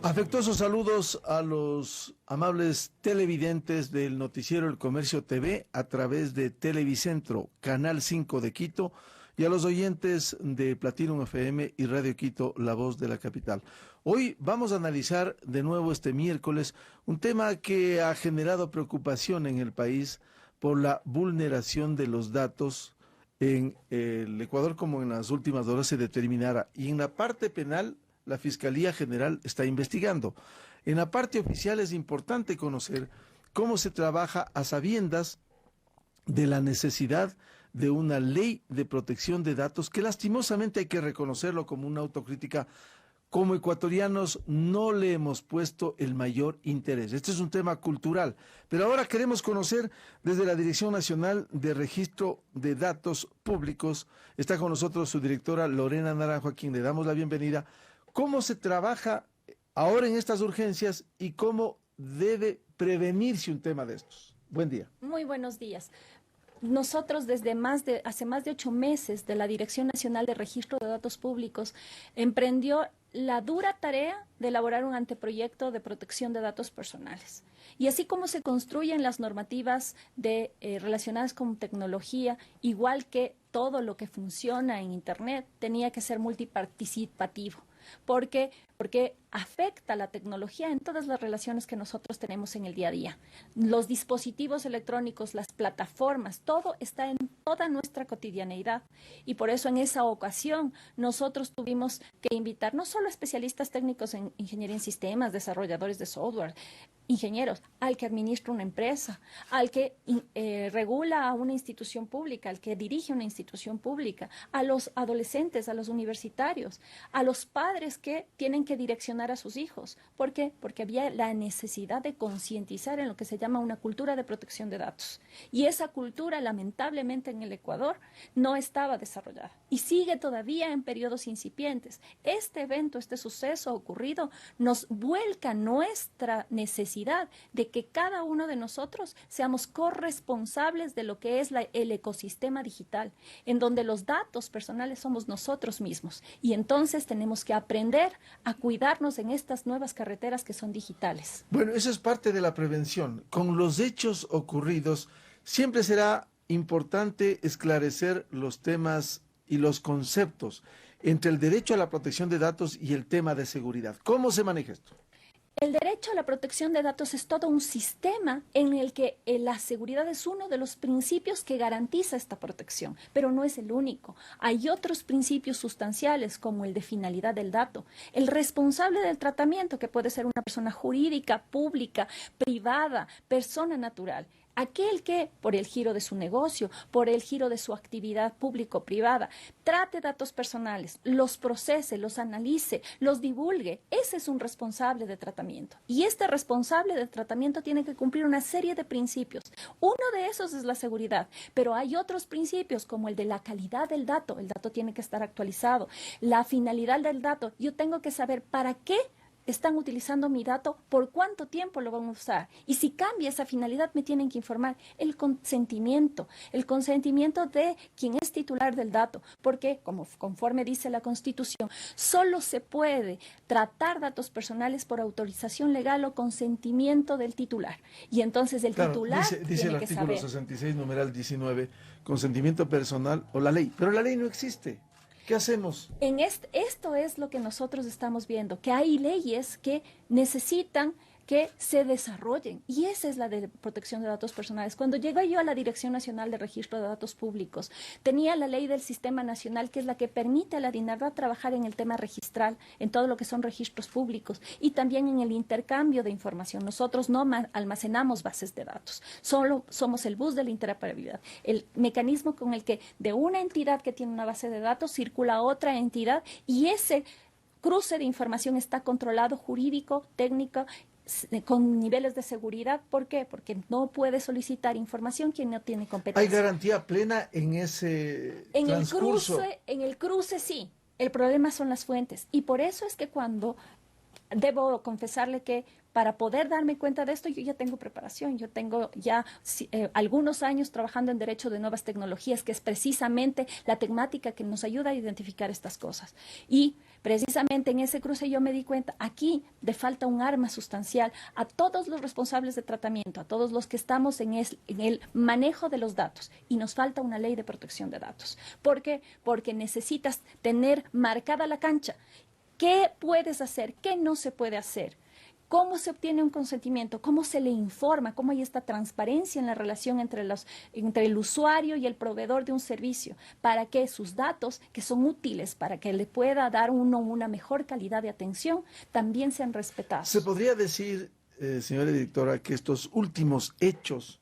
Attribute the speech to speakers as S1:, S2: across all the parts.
S1: Afectuosos saludos a los amables televidentes del noticiero El Comercio TV a través de Televicentro, Canal 5 de Quito, y a los oyentes de Platinum FM y Radio Quito, La Voz de la Capital. Hoy vamos a analizar de nuevo este miércoles un tema que ha generado preocupación en el país por la vulneración de los datos en el Ecuador, como en las últimas horas se determinara, y en la parte penal la Fiscalía General está investigando. En la parte oficial es importante conocer cómo se trabaja a sabiendas de la necesidad de una ley de protección de datos que lastimosamente hay que reconocerlo como una autocrítica. Como ecuatorianos no le hemos puesto el mayor interés. Este es un tema cultural, pero ahora queremos conocer desde la Dirección Nacional de Registro de Datos Públicos. Está con nosotros su directora Lorena Naranjo, a quien le damos la bienvenida. ¿Cómo se trabaja ahora en estas urgencias y cómo debe prevenirse un tema de estos? Buen día.
S2: Muy buenos días. Nosotros hace más de 8 meses de la Dirección Nacional de Registro de Datos Públicos emprendió la dura tarea de elaborar un anteproyecto de protección de datos personales. Y así como se construyen las normativas relacionadas con tecnología, igual que todo lo que funciona en Internet, tenía que ser multiparticipativo. Porque afecta la tecnología en todas las relaciones que nosotros tenemos en el día a día. Los dispositivos electrónicos, las plataformas, todo está en toda nuestra cotidianeidad. Y por eso en esa ocasión nosotros tuvimos que invitar no solo especialistas técnicos en ingeniería en sistemas, desarrolladores de software, ingenieros, al que administra una empresa, al que regula a una institución pública, al que dirige una institución pública, a los adolescentes, a los universitarios, a los padres que tienen que direccionar a sus hijos. ¿Por qué? Porque había la necesidad de concientizar en lo que se llama una cultura de protección de datos. Y esa cultura, lamentablemente, en el Ecuador no estaba desarrollada y sigue todavía en periodos incipientes. Este evento, este suceso ocurrido, nos vuelca nuestra necesidad de que cada uno de nosotros seamos corresponsables de lo que es el ecosistema digital, en donde los datos personales somos nosotros mismos. Y entonces tenemos que aprender a cuidarnos en estas nuevas carreteras que son digitales.
S1: Bueno, eso es parte de la prevención. Con los hechos ocurridos, siempre será importante esclarecer los temas y los conceptos entre el derecho a la protección de datos y el tema de seguridad. ¿Cómo se maneja esto?
S2: El derecho a la protección de datos es todo un sistema en el que la seguridad es uno de los principios que garantiza esta protección, pero no es el único. Hay otros principios sustanciales como el de finalidad del dato, el responsable del tratamiento, que puede ser una persona jurídica, pública, privada, persona natural. Aquel que, por el giro de su negocio, por el giro de su actividad público-privada, trate datos personales, los procese, los analice, los divulgue, ese es un responsable de tratamiento. Y este responsable de tratamiento tiene que cumplir una serie de principios. Uno de esos es la seguridad, pero hay otros principios como el de la calidad del dato. El dato tiene que estar actualizado. La finalidad del dato, yo tengo que saber para qué están utilizando mi dato, por cuánto tiempo lo van a usar. Y si cambia esa finalidad, me tienen que informar. El consentimiento de quien es titular del dato. Porque, conforme dice la Constitución, solo se puede tratar datos personales por autorización legal o consentimiento del titular. Y entonces el titular
S1: dice
S2: tiene
S1: el
S2: que
S1: artículo
S2: saber.
S1: 66, numeral 19, consentimiento personal o la ley. Pero la ley no existe. ¿Qué hacemos?
S2: Esto es lo que nosotros estamos viendo, que hay leyes que necesitan que se desarrollen, y esa es la de protección de datos personales. Cuando llegué yo a la Dirección Nacional de Registro de Datos Públicos, tenía la ley del Sistema Nacional, que es la que permite a la DINARDA trabajar en el tema registral, en todo lo que son registros públicos, y también en el intercambio de información. Nosotros no almacenamos bases de datos, solo somos el bus de la interoperabilidad, el mecanismo con el que de una entidad que tiene una base de datos circula a otra entidad, y ese cruce de información está controlado jurídico, técnico, con niveles de seguridad. ¿Por qué? Porque no puede solicitar información quien no tiene competencia.
S1: ¿Hay garantía plena en ese transcurso?
S2: En el cruce sí. El problema son las fuentes. Y por eso es que debo confesarle que para poder darme cuenta de esto, yo ya tengo preparación, yo tengo ya algunos años trabajando en derecho de nuevas tecnologías, que es precisamente la temática que nos ayuda a identificar estas cosas. Y precisamente en ese cruce yo me di cuenta, aquí de falta un arma sustancial a todos los responsables de tratamiento, a todos los que estamos en el manejo de los datos, y nos falta una ley de protección de datos. ¿Por qué? Porque necesitas tener marcada la cancha. ¿Qué puedes hacer? ¿Qué no se puede hacer? ¿Cómo se obtiene un consentimiento? ¿Cómo se le informa? ¿Cómo hay esta transparencia en la relación entre el usuario y el proveedor de un servicio? Para que sus datos, que son útiles para que le pueda dar uno una mejor calidad de atención, también sean respetados.
S1: ¿Se podría decir, señora directora, que estos últimos hechos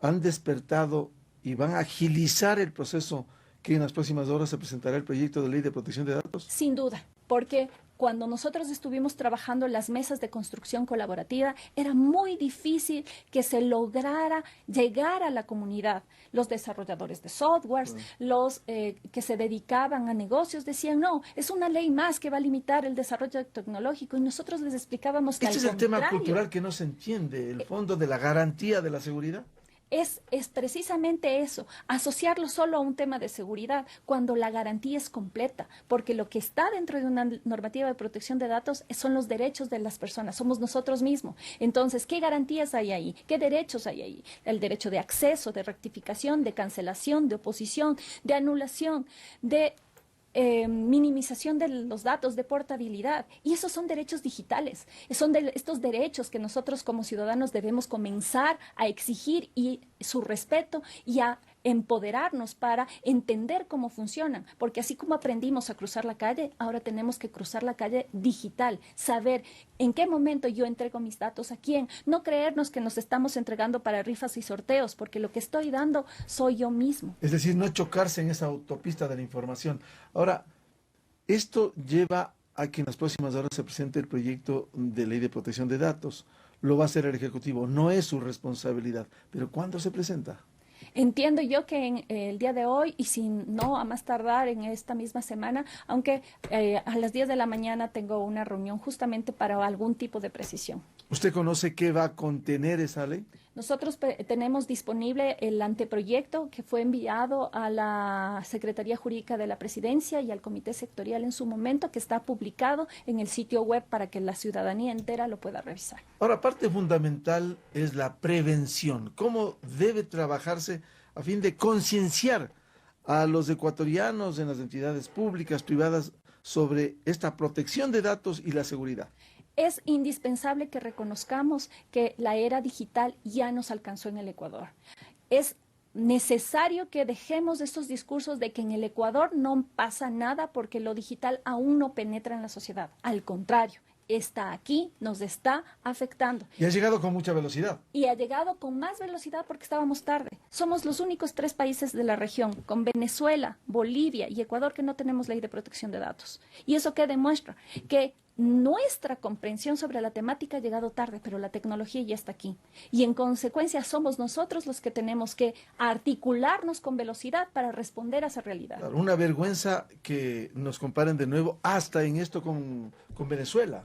S1: han despertado y van a agilizar el proceso que en las próximas horas se presentará el proyecto de ley de protección de datos?
S2: Sin duda, porque cuando nosotros estuvimos trabajando en las mesas de construcción colaborativa, era muy difícil que se lograra llegar a la comunidad. Los desarrolladores de softwares, los que se dedicaban a negocios, decían, no, es una ley más que va a limitar el desarrollo tecnológico, y nosotros les explicábamos que
S1: Este es el tema cultural que no se entiende, el fondo de la garantía de la seguridad.
S2: Es precisamente eso, asociarlo solo a un tema de seguridad, cuando la garantía es completa, porque lo que está dentro de una normativa de protección de datos son los derechos de las personas, somos nosotros mismos. Entonces, ¿qué garantías hay ahí? ¿Qué derechos hay ahí? El derecho de acceso, de rectificación, de cancelación, de oposición, de anulación, de minimización de los datos, de portabilidad, y esos son derechos digitales, son estos derechos que nosotros como ciudadanos debemos comenzar a exigir, y su respeto, y a empoderarnos para entender cómo funcionan, porque así como aprendimos a cruzar la calle, ahora tenemos que cruzar la calle digital, saber en qué momento yo entrego mis datos a quién, no creernos que nos estamos entregando para rifas y sorteos, porque lo que estoy dando soy yo mismo.
S1: Es decir, no chocarse en esa autopista de la información. Ahora, esto lleva a que en las próximas horas se presente el proyecto de ley de protección de datos. Lo va a hacer el Ejecutivo, no es su responsabilidad, pero ¿cuándo se presenta?
S2: Entiendo yo que en el día de hoy, y si no a más tardar en esta misma semana, aunque a las 10 de la mañana tengo una reunión justamente para algún tipo de precisión.
S1: ¿Usted conoce qué va a contener esa ley?
S2: Nosotros tenemos disponible el anteproyecto que fue enviado a la Secretaría Jurídica de la Presidencia y al Comité Sectorial en su momento, que está publicado en el sitio web para que la ciudadanía entera lo pueda revisar.
S1: Ahora, parte fundamental es la prevención. ¿Cómo debe trabajarse a fin de concienciar a los ecuatorianos en las entidades públicas, privadas, sobre esta protección de datos y la seguridad?
S2: Es indispensable que reconozcamos que la era digital ya nos alcanzó en el Ecuador. Es necesario que dejemos estos discursos de que en el Ecuador no pasa nada porque lo digital aún no penetra en la sociedad. Al contrario, está aquí, nos está afectando.
S1: Y ha llegado con mucha velocidad.
S2: Y ha llegado con más velocidad porque estábamos tarde. Somos los únicos 3 países de la región, con Venezuela, Bolivia y Ecuador, que no tenemos ley de protección de datos. ¿Y eso qué demuestra? Que nuestra comprensión sobre la temática ha llegado tarde, pero la tecnología ya está aquí. Y en consecuencia somos nosotros los que tenemos que articularnos con velocidad para responder a esa realidad.
S1: Claro, una vergüenza que nos comparen de nuevo hasta en esto con Venezuela.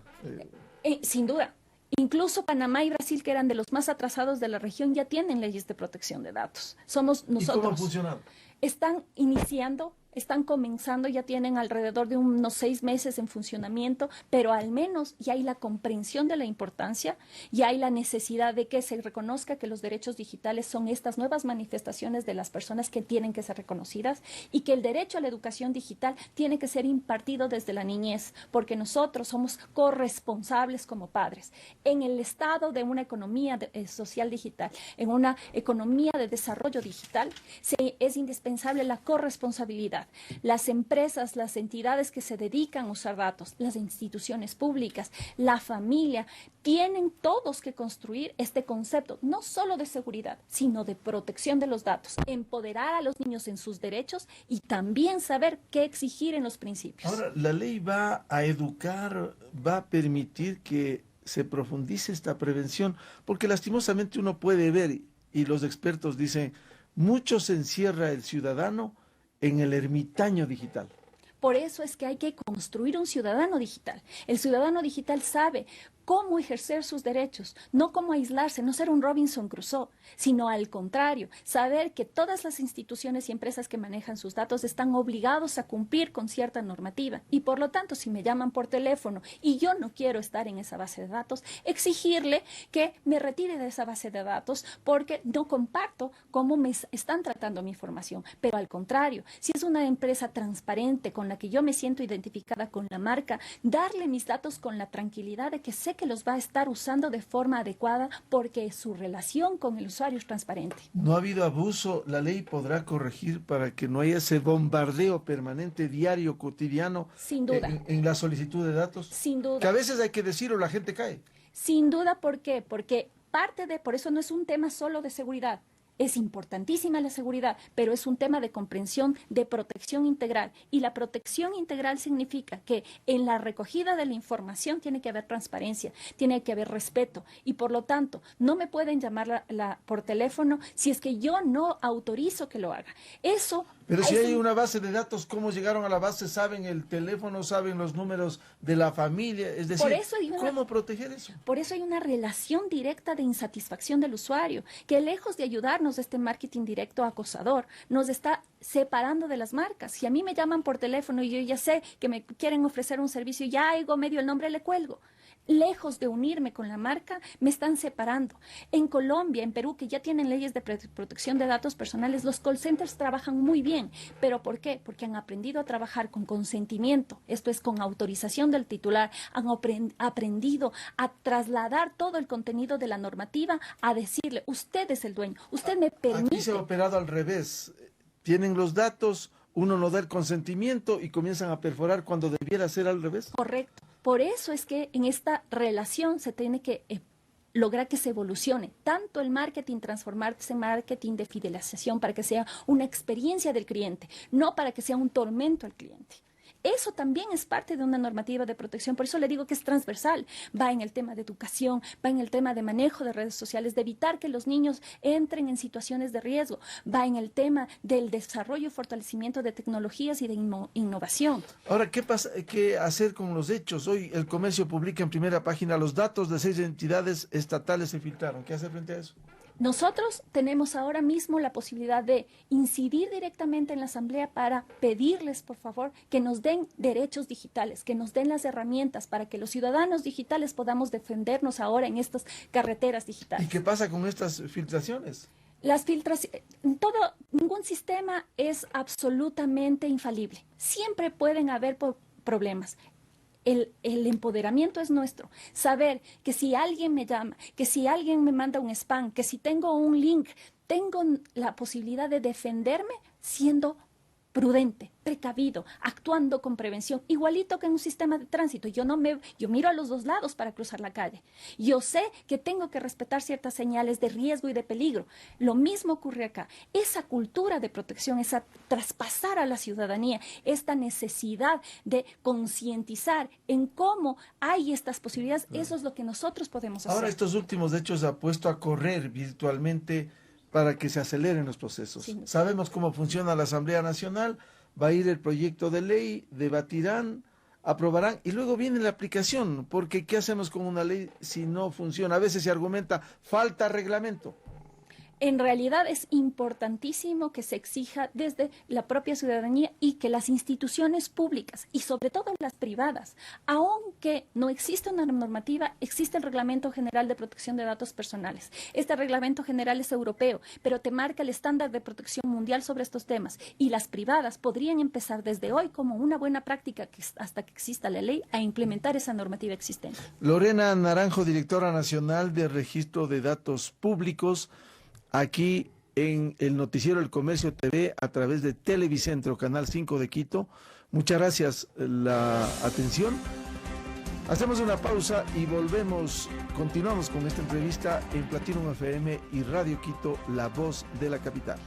S2: Sin duda. Incluso Panamá y Brasil, que eran de los más atrasados de la región, ya tienen leyes de protección de datos. Somos nosotros.
S1: ¿Y cómo ha funcionado?
S2: Están iniciando, están comenzando, ya tienen alrededor de unos 6 meses en funcionamiento, pero al menos ya hay la comprensión de la importancia, ya hay la necesidad de que se reconozca que los derechos digitales son estas nuevas manifestaciones de las personas que tienen que ser reconocidas, y que el derecho a la educación digital tiene que ser impartido desde la niñez, porque nosotros somos corresponsables como padres. En el estado de una economía social digital, en una economía de desarrollo digital, es indispensable la corresponsabilidad. Las empresas, las entidades que se dedican a usar datos, las instituciones públicas, la familia, tienen todos que construir este concepto, no solo de seguridad, sino de protección de los datos, empoderar a los niños en sus derechos y también saber qué exigir en los principios.
S1: Ahora, la ley va a educar, va a permitir que se profundice esta prevención, porque lastimosamente uno puede ver, y los expertos dicen, mucho se encierra el ciudadano en el ermitaño digital.
S2: Por eso es que hay que construir un ciudadano digital. El ciudadano digital sabe cómo ejercer sus derechos, no cómo aislarse, no ser un Robinson Crusoe, sino al contrario, saber que todas las instituciones y empresas que manejan sus datos están obligados a cumplir con cierta normativa y por lo tanto, si me llaman por teléfono y yo no quiero estar en esa base de datos, exigirle que me retire de esa base de datos porque no comparto cómo me están tratando mi información. Pero al contrario, si es una empresa transparente con la que yo me siento identificada con la marca, darle mis datos con la tranquilidad de que sé que los va a estar usando de forma adecuada porque su relación con el usuario es transparente.
S1: No ha habido abuso, la ley podrá corregir para que no haya ese bombardeo permanente, diario, cotidiano,
S2: Sin duda.
S1: en la solicitud de datos.
S2: Sin duda.
S1: Que a veces hay que decirlo, la gente cae.
S2: Sin duda, ¿por qué? Porque por eso no es un tema solo de seguridad. Es importantísima la seguridad, pero es un tema de comprensión, de protección integral. Y la protección integral significa que en la recogida de la información tiene que haber transparencia, tiene que haber respeto. Y por lo tanto, no me pueden llamar por teléfono si es que yo no autorizo que lo haga. Eso...
S1: Pero si hay una base de datos, ¿cómo llegaron a la base? ¿Saben el teléfono? ¿Saben los números de la familia? Es decir, ¿cómo proteger eso?
S2: Por eso hay una relación directa de insatisfacción del usuario, que lejos de ayudarnos este marketing directo acosador, nos está separando de las marcas. Si a mí me llaman por teléfono y yo ya sé que me quieren ofrecer un servicio, ya hago medio el nombre, le cuelgo. Lejos de unirme con la marca, me están separando. En Colombia, en Perú, que ya tienen leyes de protección de datos personales, los call centers trabajan muy bien. ¿Pero por qué? Porque han aprendido a trabajar con consentimiento, esto es, con autorización del titular, han aprendido a trasladar todo el contenido de la normativa, a decirle, usted es el dueño, usted me permite.
S1: Aquí se ha operado al revés. Tienen los datos, uno no da el consentimiento y comienzan a perforar cuando debiera ser al revés.
S2: Correcto. Por eso es que en esta relación se tiene que lograr que se evolucione tanto el marketing, transformarse en marketing de fidelización para que sea una experiencia del cliente, no para que sea un tormento al cliente. Eso también es parte de una normativa de protección, por eso le digo que es transversal. Va en el tema de educación, va en el tema de manejo de redes sociales, de evitar que los niños entren en situaciones de riesgo, va en el tema del desarrollo y fortalecimiento de tecnologías y de innovación.
S1: Ahora, ¿qué pasa? ¿Qué hacer con los hechos? Hoy el comercio publica en primera página los datos de 6 entidades estatales se filtraron. ¿Qué hacer frente a eso?
S2: Nosotros tenemos ahora mismo la posibilidad de incidir directamente en la Asamblea para pedirles, por favor, que nos den derechos digitales, que nos den las herramientas para que los ciudadanos digitales podamos defendernos ahora en estas carreteras digitales.
S1: ¿Y qué pasa con estas filtraciones?
S2: Las filtraciones, ningún sistema es absolutamente infalible. Siempre pueden haber problemas. El empoderamiento es nuestro. Saber que si alguien me llama, que si alguien me manda un spam, que si tengo un link, tengo la posibilidad de defenderme siendo prudente, precavido, actuando con prevención, igualito que en un sistema de tránsito. Yo miro a los dos lados para cruzar la calle. Yo sé que tengo que respetar ciertas señales de riesgo y de peligro. Lo mismo ocurre acá. Esa cultura de protección, esa traspasar a la ciudadanía, esta necesidad de concientizar en cómo hay estas posibilidades, eso es lo que nosotros podemos hacer.
S1: Ahora estos últimos hechos ha puesto a correr virtualmente para que se aceleren los procesos. Sí. Sabemos cómo funciona la Asamblea Nacional, va a ir el proyecto de ley, debatirán, aprobarán y luego viene la aplicación, porque ¿qué hacemos con una ley si no funciona? A veces se argumenta, falta reglamento.
S2: En realidad es importantísimo que se exija desde la propia ciudadanía y que las instituciones públicas y sobre todo las privadas, aunque no exista una normativa, existe el Reglamento General de Protección de Datos Personales. Este reglamento general es europeo, pero te marca el estándar de protección mundial sobre estos temas y las privadas podrían empezar desde hoy como una buena práctica hasta que exista la ley a implementar esa normativa existente.
S1: Lorena Naranjo, directora nacional de Registro de Datos Públicos, aquí en el noticiero El Comercio TV a través de Televicentro, Canal 5 de Quito. Muchas gracias la atención. Hacemos una pausa y continuamos con esta entrevista en Platinum FM y Radio Quito, la voz de la capital.